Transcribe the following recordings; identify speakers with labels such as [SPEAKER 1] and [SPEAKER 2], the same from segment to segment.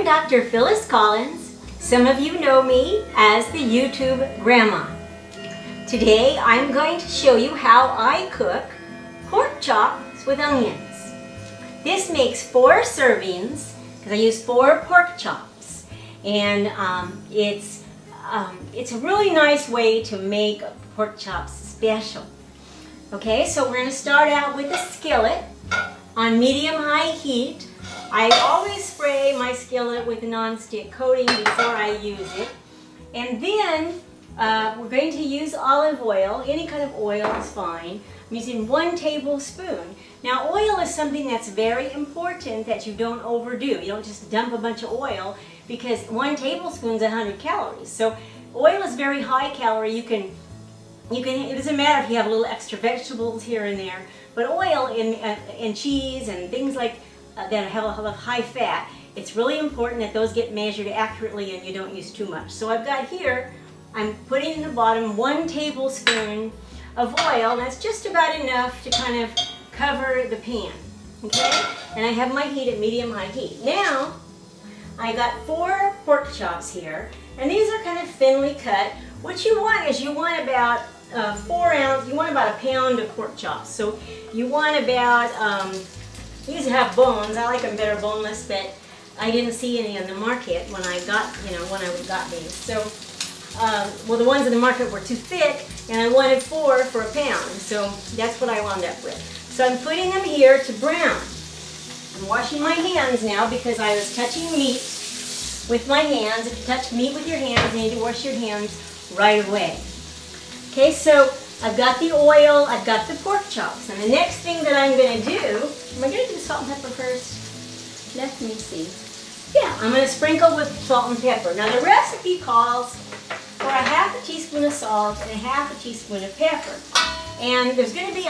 [SPEAKER 1] Dr. Phyllis Collins. Some of you know me as the YouTube Grandma. Today I'm going to show you how I cook pork chops with onions. This makes 4 servings because I use 4 pork chops, and it's a really nice way to make pork chops special. Okay, so we're going to start out with a skillet on medium-high heat. I always spray my skillet with a non-stick coating before I use it. And then we're going to use olive oil. Any kind of oil is fine. I'm using 1 tablespoon. Now, oil is something that's very important that you don't overdo. You don't just dump a bunch of oil, because 1 tablespoon is 100 calories. So oil is very high calorie. It doesn't matter if you have a little extra vegetables here and there, but oil and cheese and things like that have a high fat, it's really important that those get measured accurately and you don't use too much. So I've got here, I'm putting in the bottom 1 tablespoon of oil. That's just about enough to kind of cover the pan, okay? And I have my heat at medium-high heat. Now, I got 4 pork chops here, and these are kind of thinly cut. What you want is you want about 4 ounce, you want about a pound of pork chops. So you want about, these have bones. I like them better boneless, but I didn't see any in the market when I got, when I got these. So, well, the ones in the market were too thick, and I wanted 4 for a pound. So that's what I wound up with. So I'm putting them here to brown. I'm washing my hands now because I was touching meat with my hands. If you touch meat with your hands, you need to wash your hands right away. Okay, so I've got the oil, I've got the pork chops, and the next thing that I'm going to do, am I going to do salt and pepper first? Let me see. Yeah, I'm going to sprinkle with salt and pepper. Now the recipe calls for a 1/2 teaspoon of salt and a 1/2 teaspoon of pepper. And there's going to be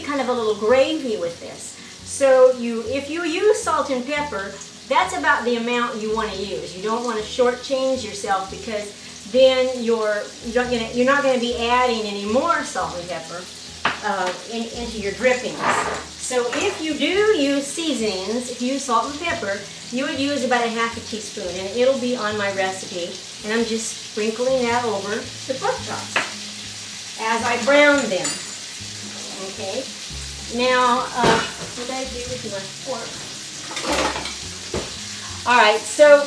[SPEAKER 1] kind of a little gravy with this. So if you use salt and pepper, that's about the amount you want to use. You don't want to shortchange yourself, because then you're not going to be adding any more salt and pepper into your drippings. So if you do use seasonings, if you use salt and pepper, you would use about a 1/2 teaspoon, and it'll be on my recipe. And I'm just sprinkling that over the pork chops as I brown them. Okay. Now, what did I do with my fork? All right. So.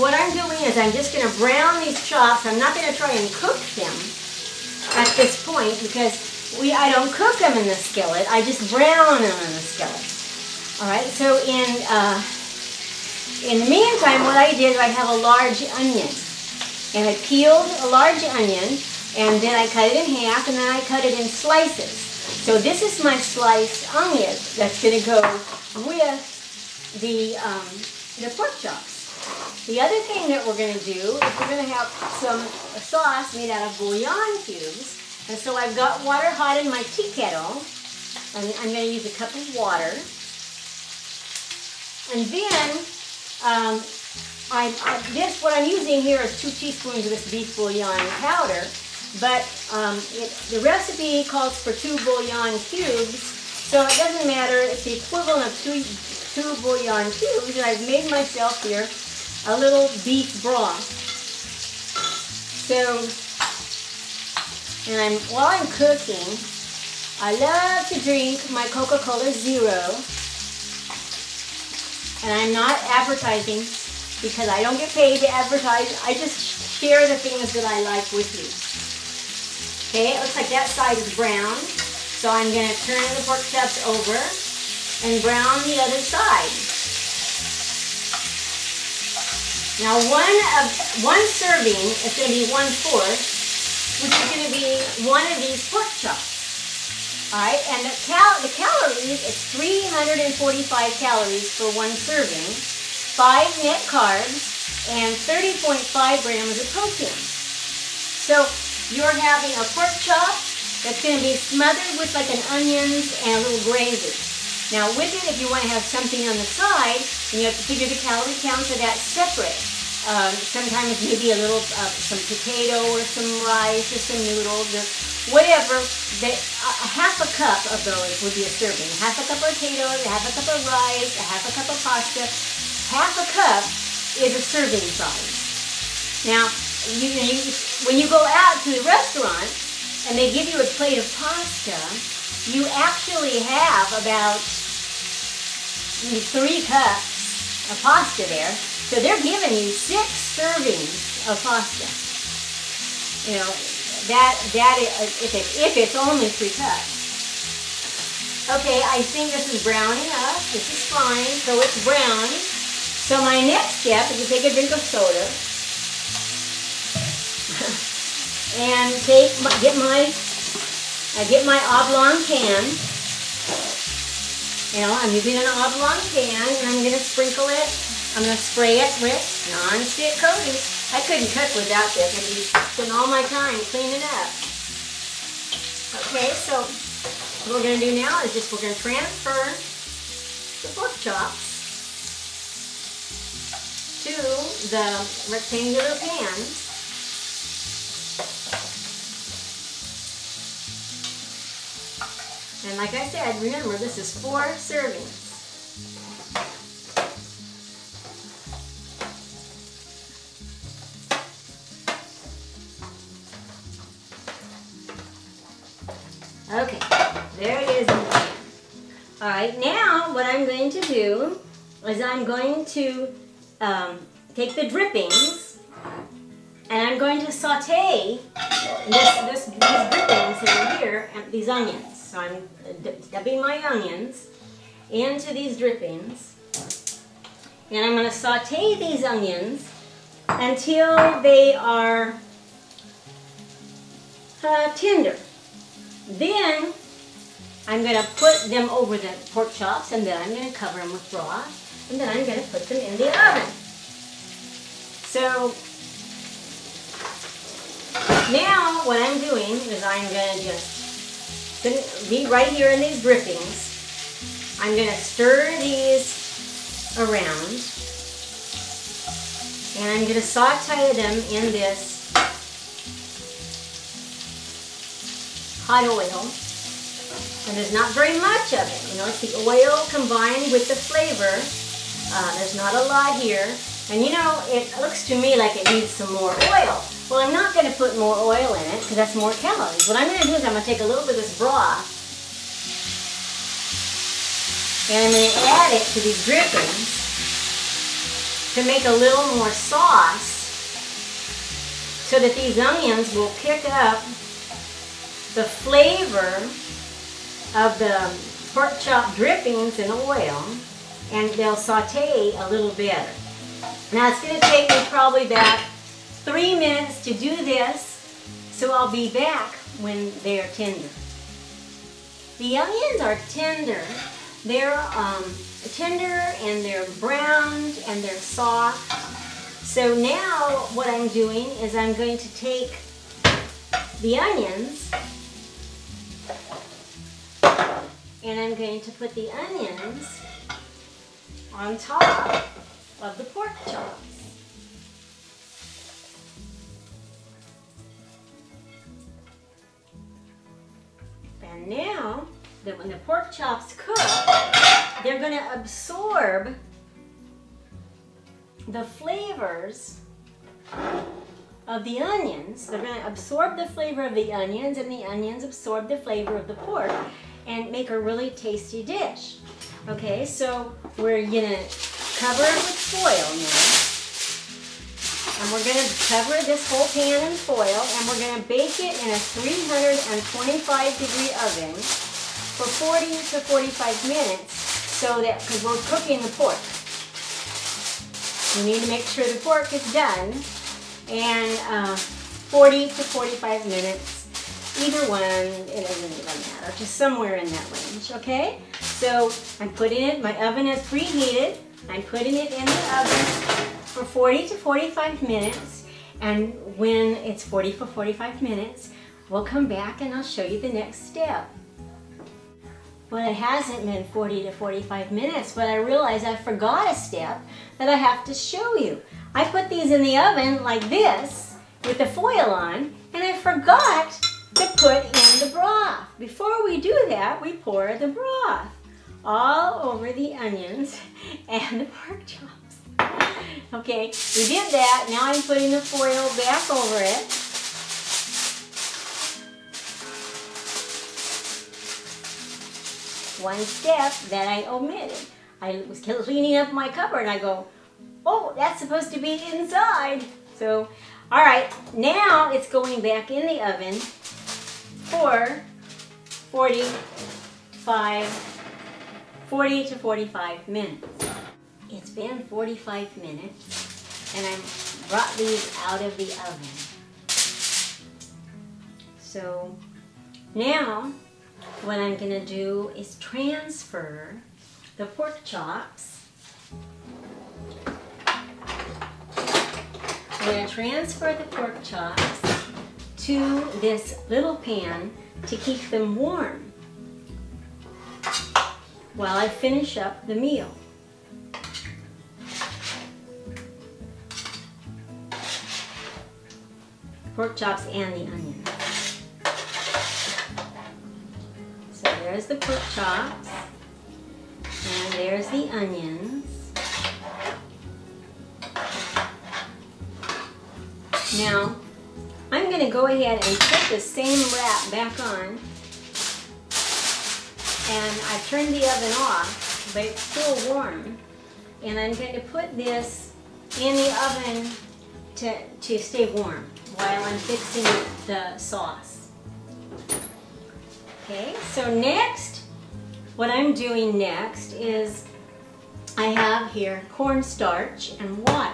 [SPEAKER 1] What I'm doing is I'm just going to brown these chops. I'm not going to try and cook them at this point, because I don't cook them in the skillet. I just brown them in the skillet. All right. So in the meantime, what I did, I have a large onion, and I peeled a large onion, and then I cut it in half, and then I cut it in slices. So this is my sliced onion that's going to go with the pork chops. The other thing that we're going to do is we're going to have a sauce made out of bouillon cubes. And so I've got water hot in my tea kettle. And I'm going to use a cup of water. And then, what I'm using here is 2 teaspoons of this beef bouillon powder. But the recipe calls for 2 bouillon cubes. So it doesn't matter. It's the equivalent of 2 bouillon cubes. And I've made myself here a little beef broth. So, and while I'm cooking, I love to drink my Coca-Cola Zero. And I'm not advertising, because I don't get paid to advertise. I just share the things that I like with you. Okay, it looks like that side is brown. So I'm going to turn the pork chops over and brown the other side. Now one serving is going to be 1/4, which is going to be 1 of these pork chops. All right, and the calories is 345 calories for 1 serving, 5 net carbs, and 30.5 grams of protein. So you're having a pork chop that's going to be smothered with like an onions and a little gravy. Now with it, if you want to have something on the side, then you have to figure the calorie count for that separate. Sometimes maybe a little, some potato or some rice or some noodles or whatever, a half a cup of those would be a serving. Half a cup of potatoes, a half a cup of rice, a half a cup of pasta. Half a cup is a serving size. Now, when you go out to the restaurant and they give you a plate of pasta, you actually have about 3 cups of pasta there. So they're giving you 6 servings of pasta. You know, if it's only 3 cups. Okay, I think this is brown enough. This is fine, so it's brown. So my next step is to take a drink of soda and get my oblong pan. You know, I'm using an oblong pan, and I'm going to sprinkle it. I'm going to spray it with non-stick coating. I couldn't cook without this. I'd be spending all my time cleaning up. Okay, so what we're going to do now is we're going to transfer the pork chops to the rectangular pan. And like I said, remember, this is 4 servings. Okay, there it is in the pan. All right, now what I'm going to do is I'm going to take the drippings and I'm going to saute these drippings in here, and these onions. So I'm dumping my onions into these drippings, and I'm going to saute these onions until they are tender. Then I'm going to put them over the pork chops, and then I'm going to cover them with broth, and then I'm going to put them in the oven. So now what I'm doing is I'm going to just be right here in these drippings. I'm going to stir these around, and I'm going to saute them in this hot oil. And there's not very much of it. You know, it's the oil combined with the flavor. There's not a lot here. And you know, it looks to me like it needs some more oil. Well, I'm not going to put more oil in it because that's more calories. What I'm going to do is I'm going to take a little bit of this broth and I'm going to add it to these drippings to make a little more sauce so that these onions will pick up the flavor of the pork chop drippings and oil, and they'll saute a little better. Now it's going to take me probably about 3 minutes to do this, so I'll be back when they're tender. The onions are tender. They're tender and they're browned and they're soft. So now what I'm doing is I'm going to take the onions and I'm going to put the onions on top of the pork chops. And now, that when the pork chops cook, they're going to absorb the flavors of the onions. They're going to absorb the flavor of the onions, and the onions absorb the flavor of the pork and make a really tasty dish. Okay, so we're going to cover it with foil now. And we're going to cover this whole pan in foil, and we're going to bake it in a 325-degree oven for 40 to 45 minutes, so that, because we're cooking the pork. We need to make sure the pork is done, and 40 to 45 minutes, either one, it doesn't even matter, just somewhere in that range, okay? So I'm putting it, my oven is preheated, I'm putting it in the oven for 40 to 45 minutes, and when it's 40 to 45 minutes, we'll come back and I'll show you the next step. Well, it hasn't been 40 to 45 minutes, but I realized I forgot a step that I have to show you. I put these in the oven like this with the foil on, and I forgot to put in the broth. Before we do that, we pour the broth all over the onions and the pork chops. Okay, we did that. Now I'm putting the foil back over it. One step that I omitted. I was cleaning up my cupboard and I go, oh, that's supposed to be inside. So, all right, now it's going back in the oven for 40 to 45 minutes. It's been 45 minutes and I brought these out of the oven. So now what I'm going to do is transfer the pork chops. I'm going to transfer the pork chops to this little pan to keep them warm while I finish up the meal. Pork chops and the onions. So there's the pork chops and there's the onions. Now I'm going to go ahead and put the same wrap back on, and I've turned the oven off, but it's still warm, and I'm going to put this in the oven to stay warm while I'm fixing the sauce. Okay, so next, what I'm doing next is I have here cornstarch and water.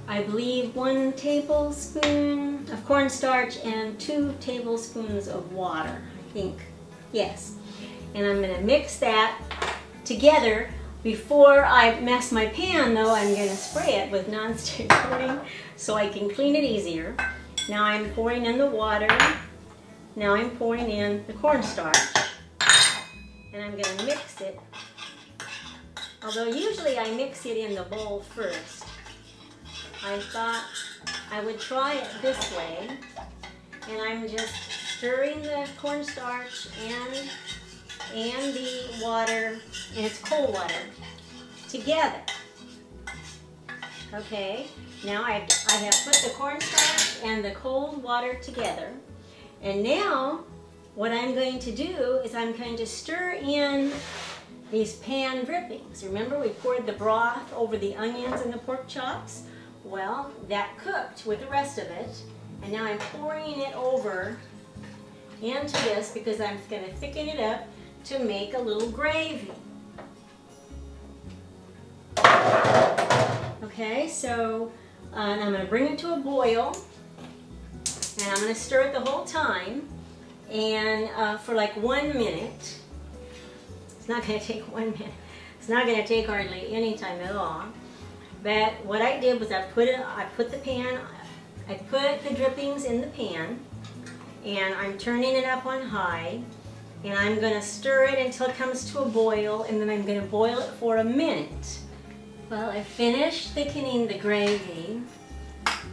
[SPEAKER 1] I believe 1 tablespoon of cornstarch and 2 tablespoons of water, I think. Yes. And I'm going to mix that together. Before I mess my pan, though, I'm going to spray it with nonstick coating so I can clean it easier. Now I'm pouring in the water. Now I'm pouring in the cornstarch. And I'm going to mix it. Although usually I mix it in the bowl first. I thought I would try it this way, and I'm just stirring the cornstarch and the water, and it's cold water, together. Okay, now I have put the cornstarch and the cold water together, and now what I'm going to do is I'm going to stir in these pan drippings. Remember we poured the broth over the onions and the pork chops? Well, that cooked with the rest of it, and now I'm pouring it over into this because I'm going to thicken it up to make a little gravy. Okay, so and I'm going to bring it to a boil, and I'm going to stir it the whole time, and for like 1 minute. It's not going to take 1 minute. It's not going to take hardly any time at all. But what I did was I put the drippings in the pan, and I'm turning it up on high, and I'm going to stir it until it comes to a boil, and then I'm going to boil it for 1 minute. Well, I finished thickening the gravy.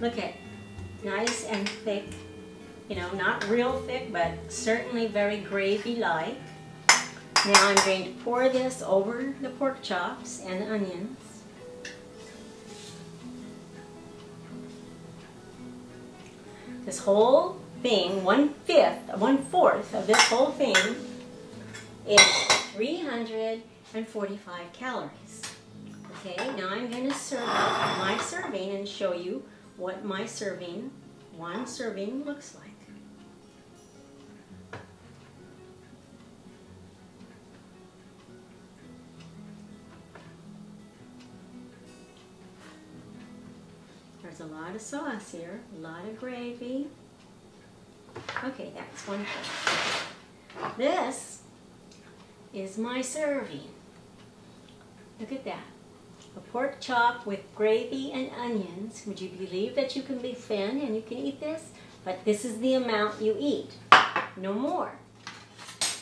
[SPEAKER 1] Look at, nice and thick. You know, not real thick, but certainly very gravy-like. Now I'm going to pour this over the pork chops and onions. This whole thing, 1/4 of this whole thing is 345 calories. Okay, now I'm going to serve out my serving and show you what my serving, one serving, looks like. There's a lot of sauce here, a lot of gravy. Okay, that's one thing. This is my serving. Look at that. A pork chop with gravy and onions. Would you believe that you can be thin and you can eat this? But this is the amount you eat, no more.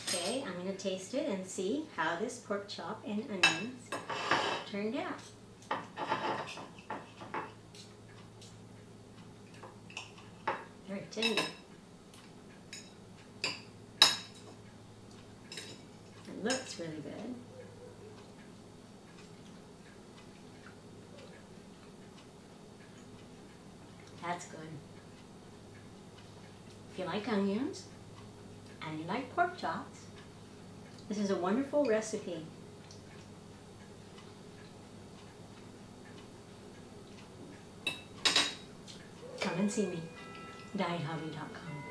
[SPEAKER 1] Okay, I'm going to taste it and see how this pork chop and onions turned out. Very tender. It looks really good. That's good. If you like onions and you like pork chops, this is a wonderful recipe. Come and see me, diethobby.com.